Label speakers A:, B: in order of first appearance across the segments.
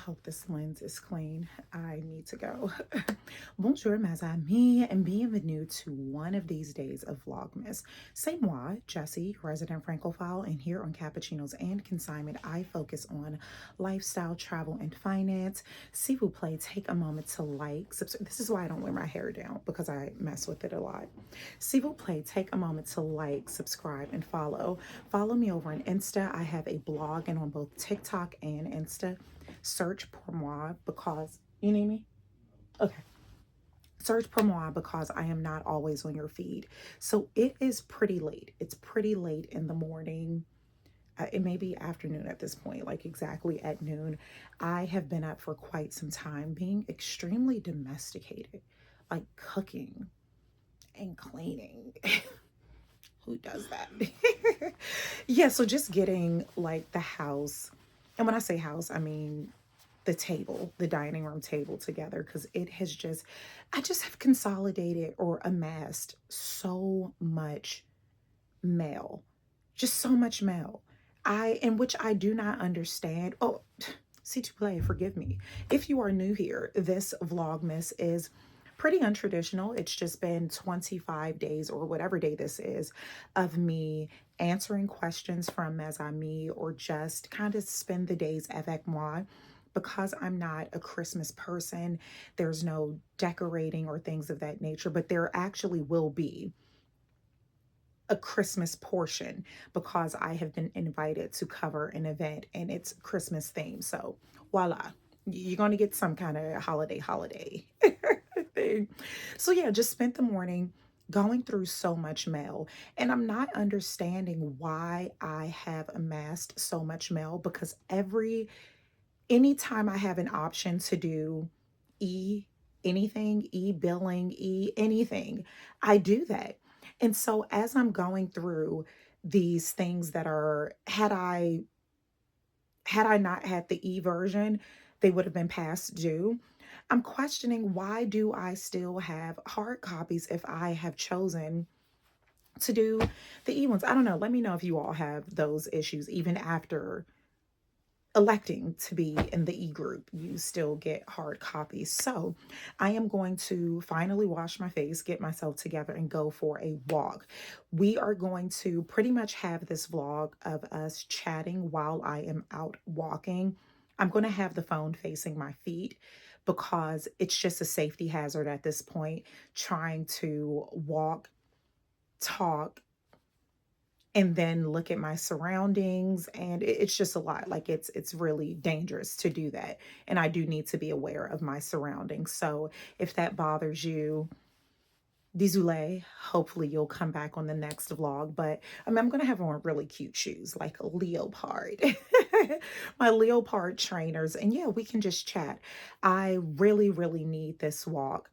A: hope this lens is clean. I need to go. Bonjour, mes amis, and bienvenue to one of these days of Vlogmas. C'est moi, Jessie, resident Francophile, and here on Cappuccinos and Consignment, I focus on lifestyle, travel, and finance. S'il vous plaît, take a moment to like, subscribe. This is why I don't wear my hair down, because I mess with it a lot. S'il vous plaît, take a moment to like, subscribe, and follow. Follow me over on Insta. I have a blog and on both TikTok and Insta. Search pour moi because you need me. Okay. Search pour moi because I am not always on your feed. So it is pretty late. It's pretty late in the morning. It may be afternoon at this point, like exactly at noon. I have been up for quite some time, being extremely domesticated, like cooking and cleaning. Who does that? Yeah, so just getting like the house, and when I say house, I mean the table, the dining room table together, because I just have consolidated or amassed so much mail, just so much mail. In which I do not understand. Oh, see to play, forgive me. If you are new here, this Vlogmas is pretty untraditional. It's just been 25 days or whatever day this is of me answering questions from mes amis or just kind of spend the days avec moi. Because I'm not a Christmas person, there's no decorating or things of that nature, but there actually will be a Christmas portion because I have been invited to cover an event and it's Christmas themed. So voila, you're going to get some kind of holiday thing. So yeah, just spent the morning going through so much mail, and I'm not understanding why I have amassed so much mail because anytime I have an option to do anything, e-billing, anything, I do that. And so as I'm going through these things that are, had I not had the e version, they would have been past due. I'm questioning, why do I still have hard copies if I have chosen to do the e ones? I don't know. Let me know if you all have those issues even after electing to be in the e-group. You still get hard copies. So I am going to finally wash my face, get myself together, and go for a walk. We are going to pretty much have this vlog of us chatting while I am out walking. I'm going to have the phone facing my feet because it's just a safety hazard at this point, trying to walk, talk, and then look at my surroundings, and it's just a lot. Like it's really dangerous to do that, and I do need to be aware of my surroundings. So if that bothers you, désolé, hopefully you'll come back on the next vlog. But I'm gonna have on really cute shoes like a leopard. My leopard trainers, and yeah, we can just chat. I really need this walk.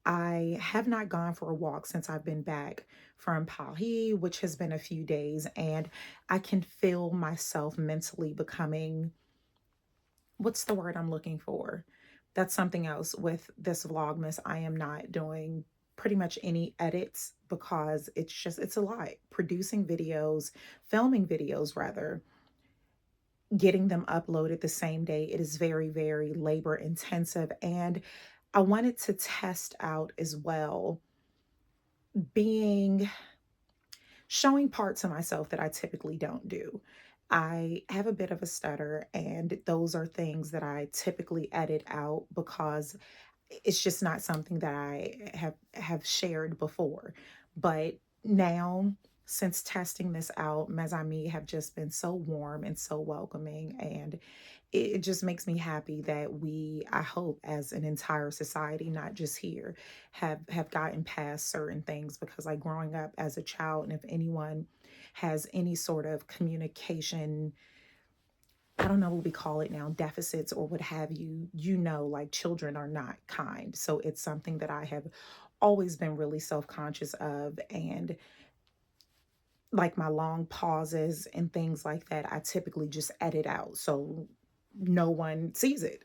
A: I have not gone for a walk since I've been back from Paris, which has been a few days, and I can feel myself mentally becoming, what's the word I'm looking for? That's something else with this Vlogmas. I am not doing pretty much any edits because it's a lot. Producing videos, filming videos rather, getting them uploaded the same day. It is very labor intensive, and I wanted to test out as well showing parts of myself that I typically don't do. I have a bit of a stutter, and those are things that I typically edit out because it's just not something that I have shared before. But now, since testing this out, mes amis have just been so warm and so welcoming, and it just makes me happy that we, I hope, as an entire society, not just here, have gotten past certain things. Because like growing up as a child, and if anyone has any sort of communication, I don't know what we call it now, deficits or what have you, like children are not kind. So it's something that I have always been really self-conscious of. And like my long pauses and things like that, I typically just edit out. So no one sees it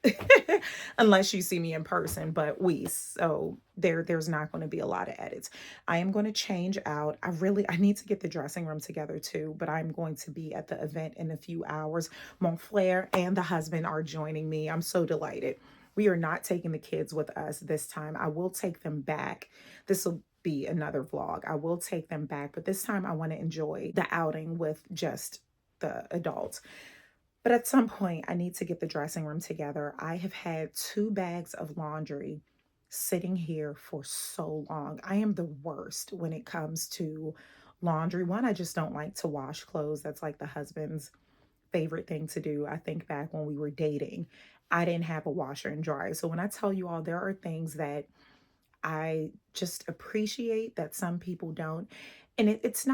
A: unless you see me in person. But so there's not going to be a lot of edits. I am going to change out. I need to get the dressing room together too, but I'm going to be at the event in a few hours. Montflair and the husband are joining me. I'm so delighted. We are not taking the kids with us this time. I will take them back. This will be another vlog. I will take them back, but this time I want to enjoy the outing with just the adults. But at some point, I need to get the dressing room together. I have had 2 bags of laundry sitting here for so long. I am the worst when it comes to laundry. One, I just don't like to wash clothes. That's like the husband's favorite thing to do. I think back when we were dating, I didn't have a washer and dryer. So when I tell you all, there are things that I just appreciate that some people don't. And it's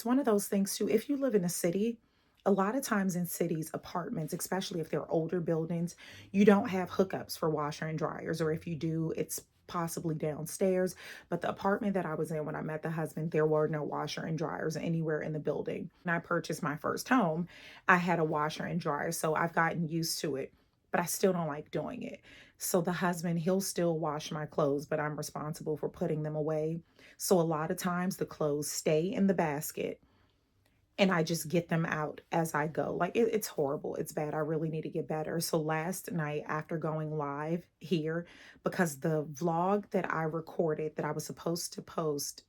A: one of those things too. If you live in a city, a lot of times in cities, apartments, especially if they're older buildings, you don't have hookups for washer and dryers, or if you do, it's possibly downstairs. But the apartment that I was in when I met the husband, there were no washer and dryers anywhere in the building. When I purchased my first home, I had a washer and dryer, so I've gotten used to it, but I still don't like doing it. So the husband, he'll still wash my clothes, but I'm responsible for putting them away. So a lot of times the clothes stay in the basket and I just get them out as I go. Like it's horrible. It's bad. I really need to get better. So last night after going live here, because the vlog that I recorded that I was supposed to post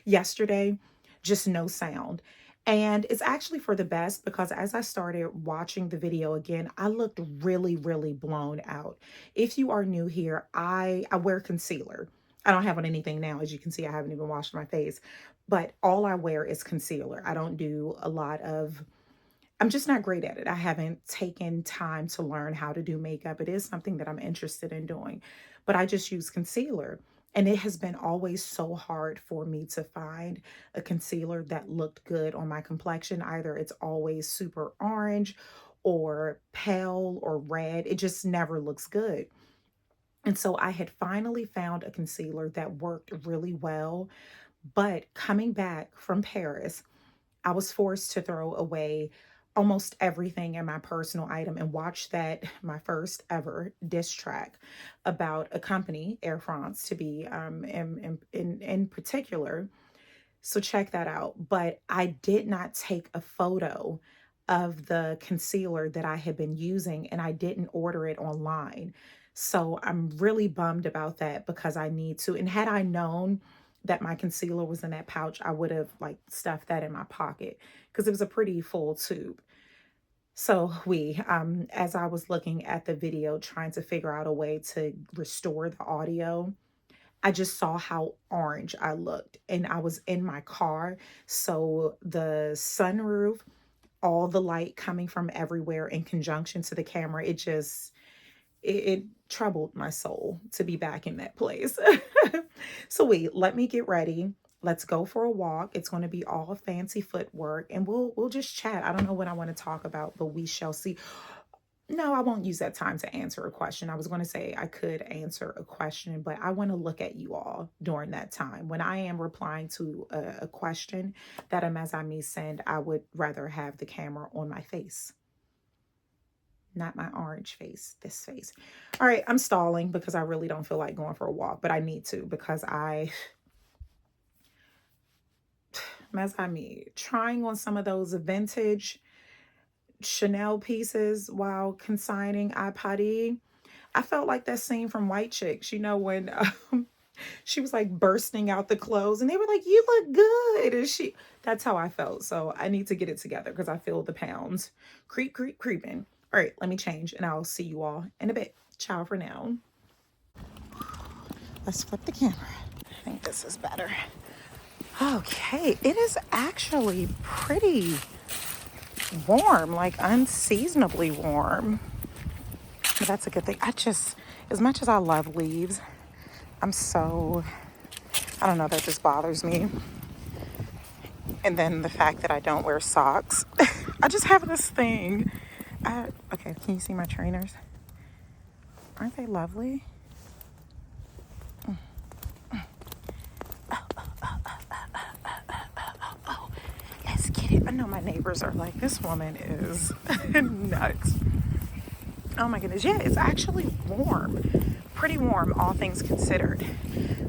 A: yesterday, just no sound. And it's actually for the best, because as I started watching the video again, I looked really, really blown out. If you are new here, I wear concealer. I don't have on anything now. As you can see, I haven't even washed my face, but all I wear is concealer. I don't do a lot of, I'm just not great at it. I haven't taken time to learn how to do makeup. It is something that I'm interested in doing, but I just use concealer. And it has been always so hard for me to find a concealer that looked good on my complexion. Either it's always super orange or pale or red. It just never looks good. And so I had finally found a concealer that worked really well. But coming back from Paris, I was forced to throw away almost everything in my personal item and watch my first ever diss track about a company, Air France, to be in particular. So check that out. But I did not take a photo of the concealer that I had been using, and I didn't order it online. So I'm really bummed about that, because I need to. And had I known that my concealer was in that pouch, I would have like stuffed that in my pocket, because it was a pretty full tube. So as I was looking at the video, trying to figure out a way to restore the audio, I just saw how orange I looked, and I was in my car. So the sunroof, all the light coming from everywhere in conjunction to the camera, it troubled my soul to be back in that place. So let me get ready. Let's go for a walk. It's going to be all fancy footwork, and we'll just chat. I don't know what I want to talk about, but we shall see. No, I won't use that time to answer a question. I was going to say I could answer a question, but I want to look at you all during that time. When I am replying to a question that a Mazami send, I would rather have the camera on my face. Not my orange face, this face. All right, I'm stalling because I really don't feel like going for a walk, but I need to, because trying on some of those vintage Chanel pieces while consigning iPad. I felt like that scene from White Chicks, when she was like bursting out the clothes and they were like, "You look good." And that's how I felt. So I need to get it together because I feel the pounds creeping. All right, let me change and I'll see you all in a bit. Ciao for now. Let's flip the camera. I think this is better. Okay, it is actually pretty warm, like unseasonably warm. But that's a good thing. As much as I love leaves, I don't know, that just bothers me. And then the fact that I don't wear socks. I just have this thing. Okay, can you see my trainers? Aren't they lovely? Oh, let's get I know my neighbors are like, this woman is nuts. Oh my goodness. Yeah, it's actually warm. Pretty warm, all things considered.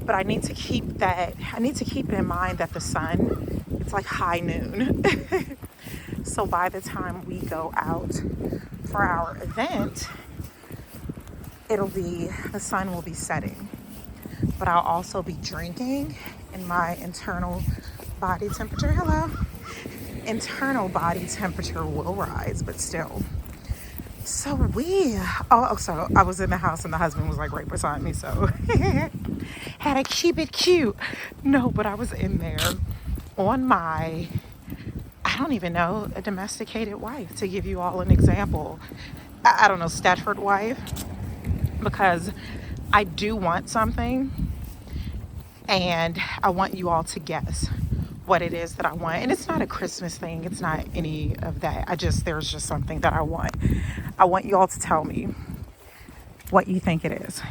A: But I need to keep it in mind that the sun, it's like high noon. So by the time we go out for our event, the sun will be setting. But I'll also be drinking, and my internal body temperature, internal body temperature will rise, but still. So so I was in the house and the husband was like right beside me, so had to keep it cute. No, but I was in there on my, I don't even know, a domesticated wife, to give you all an example. I don't know, Stedford wife, because I do want something and I want you all to guess what it is that I want. And it's not a Christmas thing. It's not any of that. There's just something that I want. I want you all to tell me what you think it is.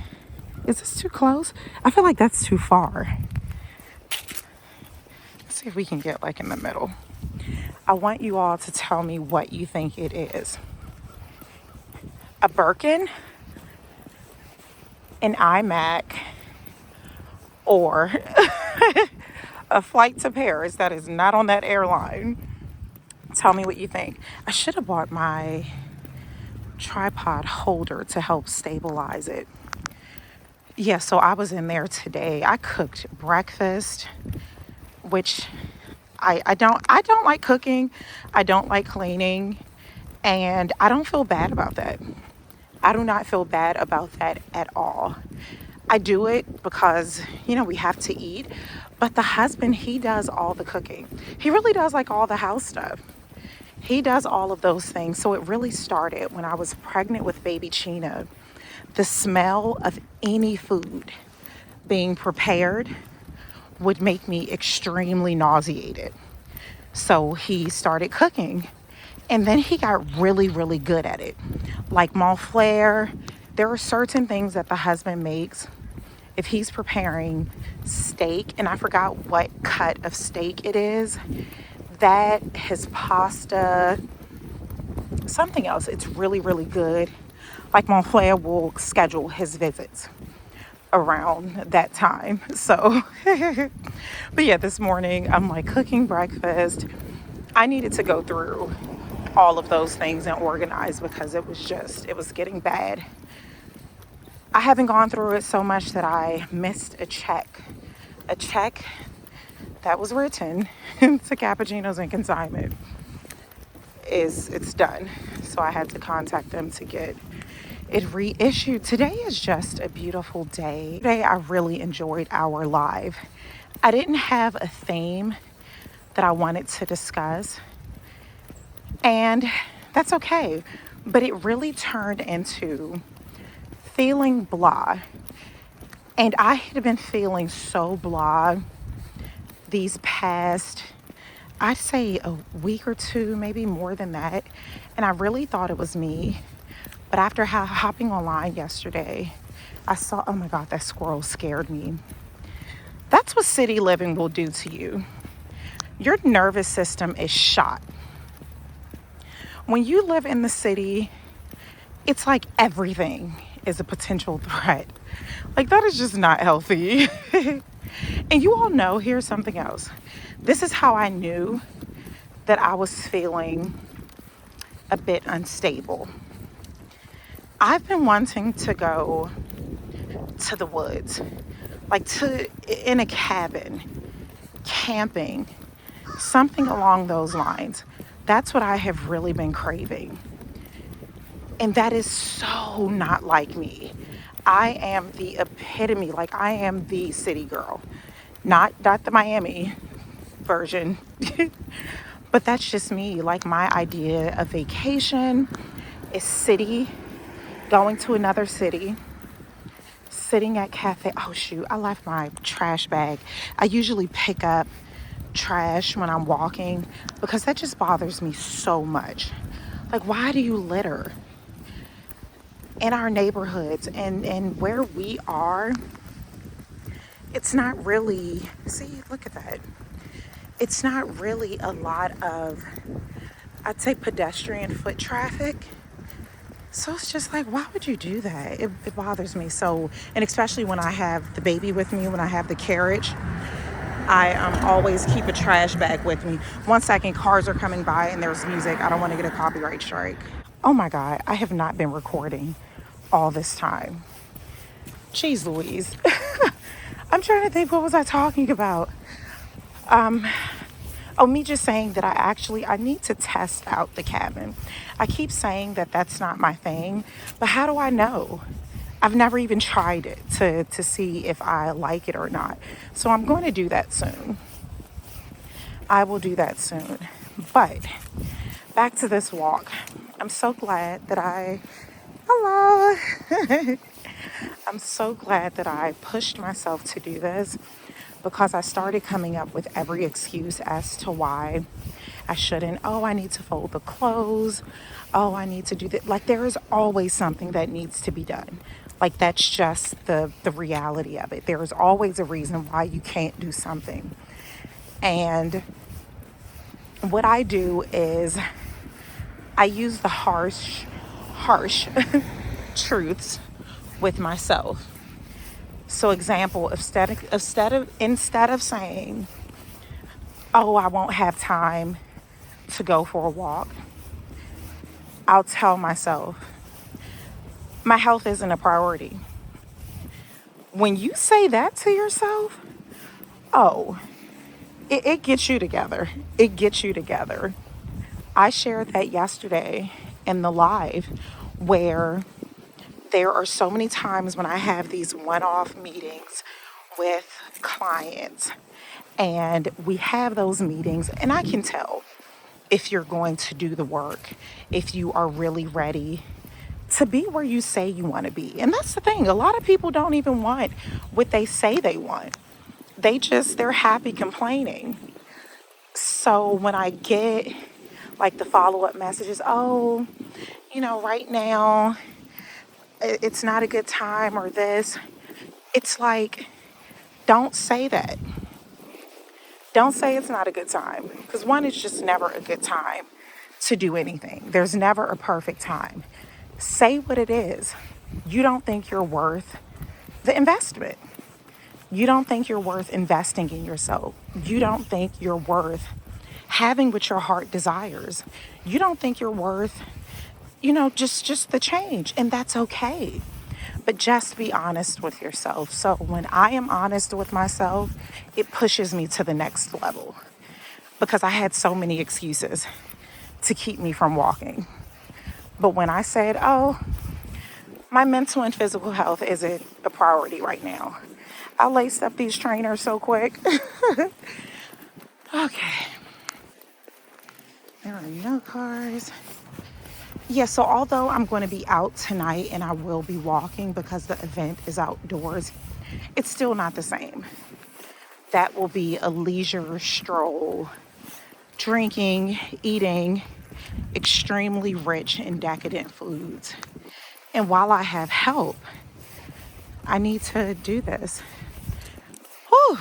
A: Is this too close? I feel like that's too far. Let's see if we can get like in the middle. I want you all to tell me what you think it is. A Birkin, an iMac, or a flight to Paris that is not on that airline. Tell me what you think. I should have bought my tripod holder to help stabilize it. Yeah, so I was in there today. I cooked breakfast, which I don't like cooking. I don't like cleaning, and I don't feel bad about that. I do not feel bad about that at all. I do it because, we have to eat. But the husband, he does all the cooking. He really does like all the house stuff. He does all of those things. So it really started when I was pregnant with baby Chena. The smell of any food being prepared would make me extremely nauseated. So he started cooking. And then he got really, really good at it. Like Montflair, there are certain things that the husband makes. If he's preparing steak, and I forgot what cut of steak it is, that, his pasta, something else, it's really, really good. Like Montflair will schedule his visits around that time. So, but yeah, this morning I'm like cooking breakfast. I needed to go through all of those things and organize because it was getting bad. I haven't gone through it so much that I missed a check that was written to Cappuccinos and Consignment. It's done. So I had to contact them to get it reissued. Today is just a beautiful day. Today I really enjoyed our live. I didn't have a theme that I wanted to discuss, and that's okay. But it really turned into feeling blah. And I had been feeling so blah these past, I'd say a week or two, maybe more than that. And I really thought it was me. But after hopping online yesterday, I saw, oh my God, that squirrel scared me. That's what city living will do to you. Your nervous system is shot. When you live in the city, it's like everything is a potential threat. Like, that is just not healthy. And you all know, here's something else. This is how I knew that I was feeling a bit unstable. I've been wanting to go to the woods, like in a cabin, camping, something along those lines. That's what I have really been craving. And that is so not like me. I am the epitome, like I am the city girl, not the Miami version, but that's just me. Like, my idea of vacation is city, going to another city, sitting at cafe. Oh shoot, I left my trash bag. I usually pick up trash when I'm walking because that just bothers me so much. Like, why do you litter in our neighborhoods and where we are? It's not really, see, look at that. it's not really a lot of, I'd say, pedestrian foot traffic. So it's just like, why would you do that? It bothers me. So, and especially when I have the baby with me, when I have the carriage, I always keep a trash bag with me. 1 second, cars are coming by and there's music. I don't want to get a copyright strike. Oh my God, I have not been recording all this time. Jeez Louise. I'm trying to think, what was I talking about? Oh, me just saying that I need to test out the cabin. I keep saying that that's not my thing, but how do I know? I've never even tried it to see if I like it or not. So I'm going to do that soon. I will do that soon. But back to this walk. I'm so glad that hello. I'm so glad that I pushed myself to do this, because I started coming up with every excuse as to why I shouldn't. Oh, I need to fold the clothes. Oh, I need to do that. Like, there is always something that needs to be done. Like, that's just the reality of it. There is always a reason why you can't do something. And what I do is I use the harsh truths with myself. So example, instead of saying, oh, I won't have time to go for a walk, I'll tell myself, my health isn't a priority. When you say that to yourself, oh, it gets you together. It gets you together. I shared that yesterday in the live, where there are so many times when I have these one-off meetings with clients, and we have those meetings, and I can tell if you're going to do the work, if you are really ready to be where you say you want to be. And that's the thing. A lot of people don't even want what they say they want. They're happy complaining. So when I get like the follow-up messages, oh, right now it's not a good time, or this, it's like, don't say that. Don't say it's not a good time, because one, it's just never a good time to do anything. There's never a perfect time. Say what it is. You don't think you're worth the investment. You don't think you're worth investing in yourself. You don't think you're worth having what your heart desires. You don't think you're worth, just the change, and that's okay. But just be honest with yourself. So when I am honest with myself, it pushes me to the next level, because I had so many excuses to keep me from walking. But when I said, oh, my mental and physical health isn't a priority right now, I laced up these trainers so quick. Okay. There are no cars. Yeah, so although I'm going to be out tonight and I will be walking because the event is outdoors, it's still not the same. That will be a leisure stroll, drinking, eating extremely rich and decadent foods. And while I have help, I need to do this. Whew.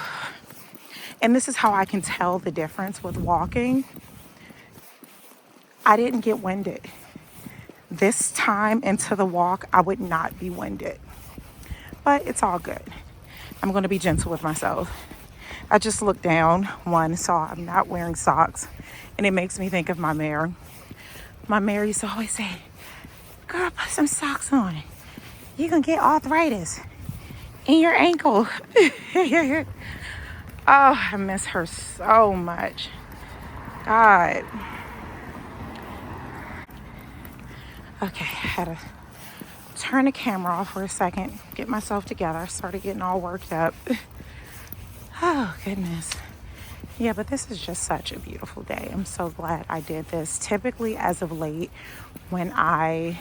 A: And this is how I can tell the difference with walking. I didn't get winded. This time into the walk, I would not be winded. But it's all good. I'm going to be gentle with myself. I just looked down, saw I'm not wearing socks, and it makes me think of my mayor. My mayor used to always say, girl, put some socks on. You're going to get arthritis in your ankle. Oh, I miss her so much. God. Okay, I had to turn the camera off for a second, get myself together. I started getting all worked up. Oh, goodness. Yeah, but this is just such a beautiful day. I'm so glad I did this. Typically, as of late, when I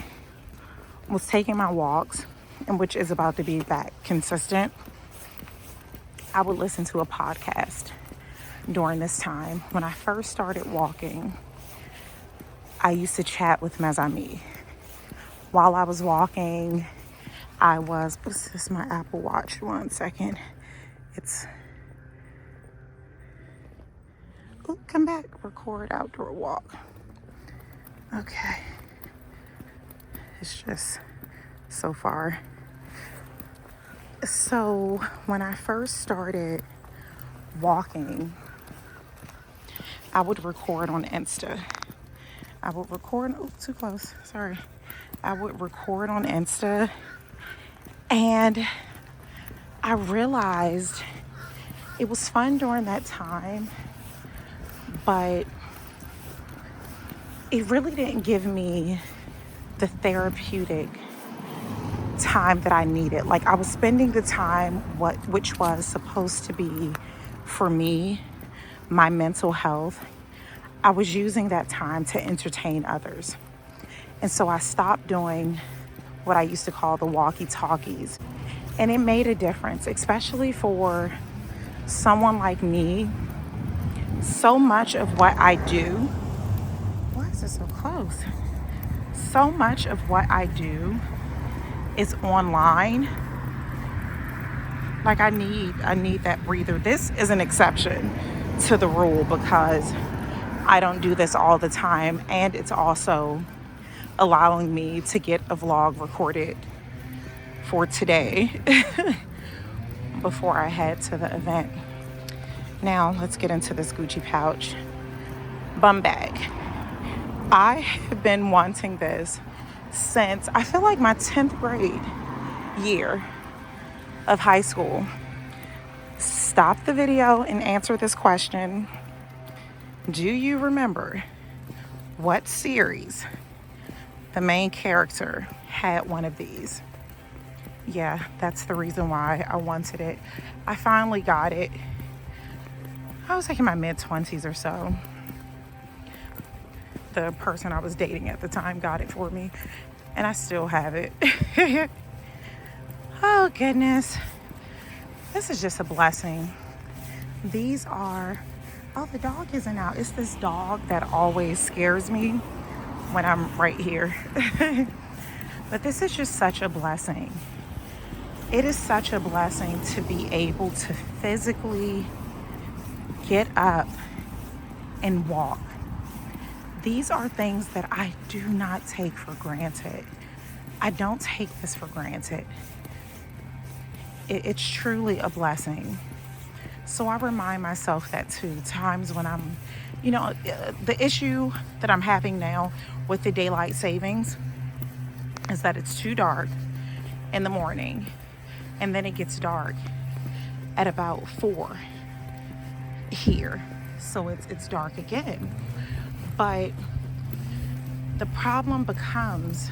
A: was taking my walks, and which is about to be back consistent, I would listen to a podcast during this time. When I first started walking, I used to chat with mes amis. While I was walking, what's this, my Apple Watch? 1 second. Oh, come back. Record outdoor walk. Okay. It's just so far. So when I first started walking, I would record on Insta. I would record, oh, too close, sorry. I would record on Insta, and I realized it was fun during that time, but it really didn't give me the therapeutic time that I needed. Like, I was spending the time which was supposed to be for me, my mental health. I was using that time to entertain others. And so I stopped doing what I used to call the walkie-talkies. And it made a difference, especially for someone like me. So much of what I do, why is it so close? So much of what I do is online. Like, I need that breather. This is an exception to the rule because I don't do this all the time, and it's also allowing me to get a vlog recorded for today before I head to the event. Now let's get into this Gucci pouch bum bag. I have been wanting this since I feel like my 10th grade year of high school. Stop the video and answer this question. Do you remember what series the main character had one of these? Yeah, that's the reason why I wanted it. I finally got it. I was like in my mid-20s or so. The person I was dating at the time got it for me, and I still have it. Oh, goodness. This is just a blessing. These are, oh, the dog isn't out. It's this dog that always scares me when I'm right here. But this is just such a blessing. It is such a blessing to be able to physically get up and walk. These are things that I do not take for granted. I don't take this for granted. It's truly a blessing. So I remind myself that too, times when I'm, the issue that I'm having now with the daylight savings is that it's too dark in the morning, and then it gets dark at about 4 here. So it's dark again. But the problem becomes,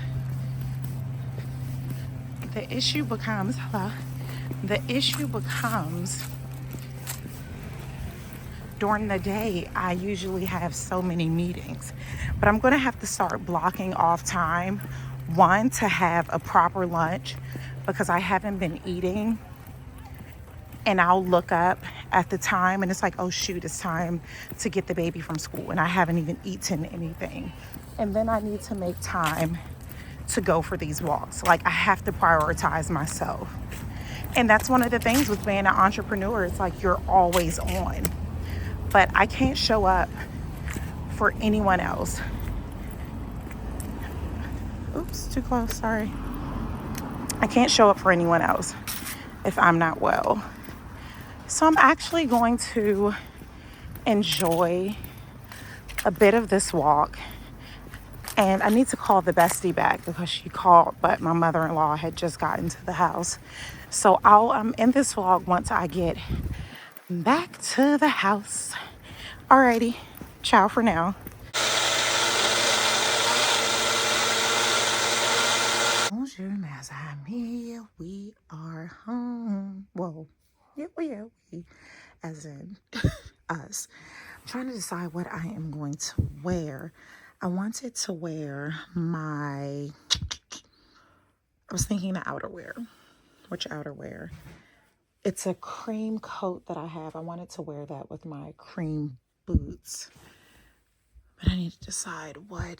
A: the issue becomes during the day, I usually have so many meetings, but I'm going to have to start blocking off time, one, to have a proper lunch because I haven't been eating, and I'll look up at the time and it's like, oh shoot, it's time to get the baby from school and I haven't even eaten anything. And then I need to make time to go for these walks. Like, I have to prioritize myself. And that's one of the things with being an entrepreneur. It's like you're always on. But I can't show up for anyone else. Oops, too close, sorry. I can't show up for anyone else if I'm not well. So I'm actually going to enjoy a bit of this walk. And I need to call the bestie back because she called, but my mother-in-law had just gotten to the house. So I'll end this vlog once I get back to the house. Alrighty, ciao for now. Bonjour, mes amis. We are home. Whoa. Yeah, we. As in us. I'm trying to decide what I am going to wear. I wanted to wear I was thinking the outerwear. Which outerwear? It's a cream coat that I have. I wanted to wear that with my cream boots. But I need to decide what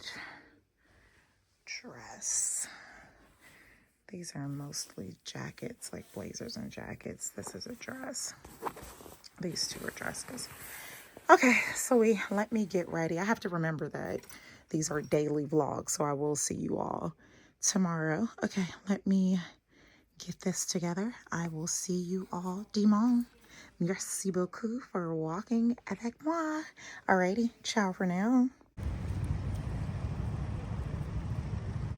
A: dress. These are mostly jackets, like blazers and jackets. This is a dress. These two are dresses. Okay, so let me get ready. I have to remember that these are daily vlogs, so I will see you all tomorrow. Okay, let me get this together. I will see you all dimanche. Merci beaucoup for walking avec moi. Alrighty, ciao for now.